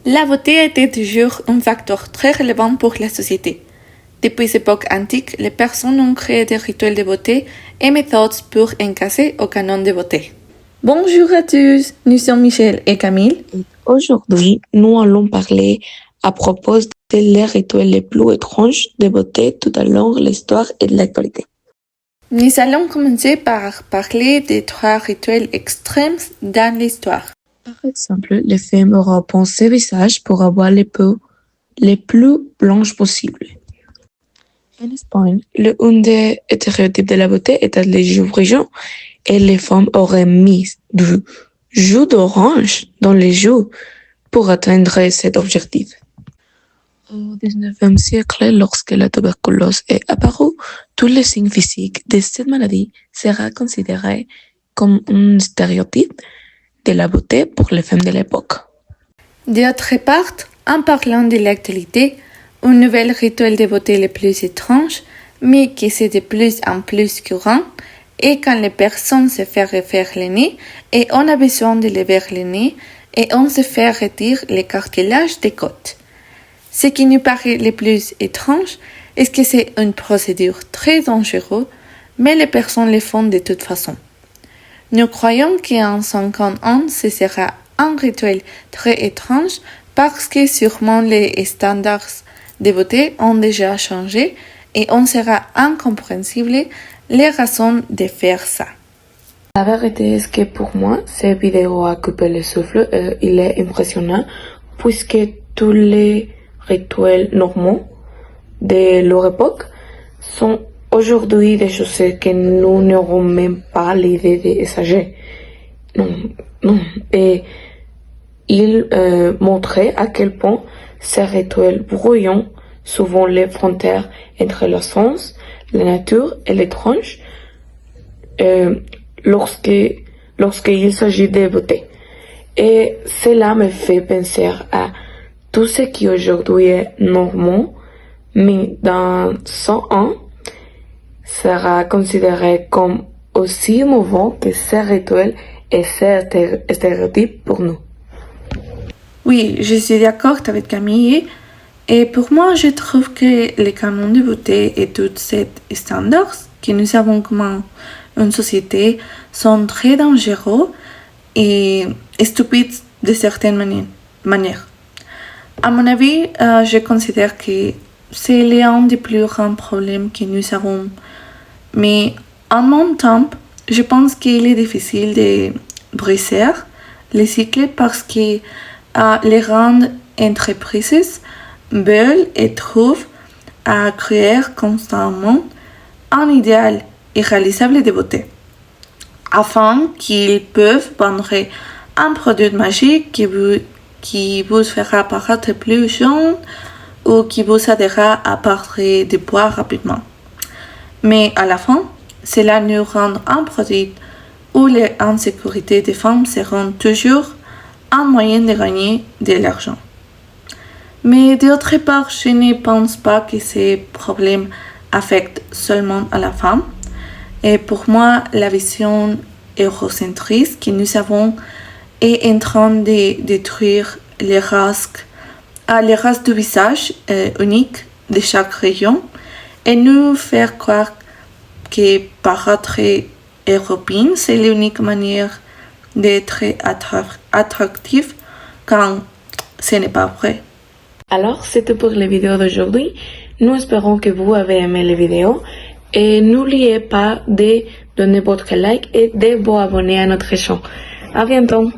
La beauté était toujours un facteur très relevant pour la société. Depuis l'époque antique, les personnes ont créé des rituels de beauté et méthodes pour encasser au canon de beauté. Bonjour à tous, nous sommes Michel et Camille. Aujourd'hui, nous allons parler à propos des rituels les plus étranges de beauté tout à l'heure de l'histoire et de l'actualité. Nous allons commencer par parler des 3 rituels extrêmes dans l'histoire. Par exemple, les femmes auront pensé visage pour avoir les peaux les plus blanches possibles. En Espagne, un des stéréotypes de la beauté était les joues brillantes et les femmes auraient mis du jus d'orange dans les joues pour atteindre cet objectif. Au XIXe siècle, lorsque la tuberculose est apparue, tous les signes physiques de cette maladie seraient considérés comme un stéréotype de la beauté pour les femmes de l'époque. D'autre part, en parlant de l'actualité, un nouvel rituel de beauté le plus étrange, mais qui c'est de plus en plus courant, est quand les personnes se font refaire le nez et on a besoin de lever le nez et on se fait retirer le cartilage des côtes. Ce qui nous paraît le plus étrange est que c'est une procédure très dangereuse, mais les personnes le font de toute façon. Nous croyons qu'en 50 ans, ce sera un rituel très étrange parce que sûrement les standards de beauté ont déjà changé et on sera incompréhensible les raisons de faire ça. La vérité est que pour moi, cette vidéo a coupé le souffle et il est impressionnant puisque tous les rituels normaux de leur époque sont aujourd'hui des choses que nous n'aurons même pas l'idée d'exagérer. Non. Et il montrait à quel point ces rituels brouillent souvent les frontières entre la science, la nature et l'étrange lorsqu'il s'agit de beauté. Et cela me fait penser à tout ce qui aujourd'hui est normal, mais dans 100 ans sera considéré comme aussi mouvant que ces rituels et ces stéréotypes pour nous. Oui, je suis d'accord avec Camille. Et pour moi, je trouve que les canons de beauté et tous ces standards que nous avons comme une société sont très dangereux et stupides de certaines manières. À mon avis, je considère que c'est l'un des plus grands problèmes que nous avons. Mais en même temps, je pense qu'il est difficile de briser les cycles parce que les grandes entreprises veulent et trouvent à créer constamment un idéal irréalisable de beauté, afin qu'ils peuvent vendre un produit magique qui vous fera paraître plus jeune ou qui vous aidera à perdre du poids rapidement. Mais à la fin, cela nous rend un produit où les insécurités des femmes seront toujours un moyen de gagner de l'argent. Mais d'autre part, je ne pense pas que ces problèmes affectent seulement à la femme. Et pour moi, la vision eurocentriste que nous avons est en train de détruire les races du visage unique de chaque région et nous faire croire que paraître européen, c'est l'unique manière d'être attractif quand ce n'est pas vrai. Alors, c'est tout pour la vidéo d'aujourd'hui. Nous espérons que vous avez aimé la vidéo et n'oubliez pas de donner votre like et de vous abonner à notre chaîne. À bientôt!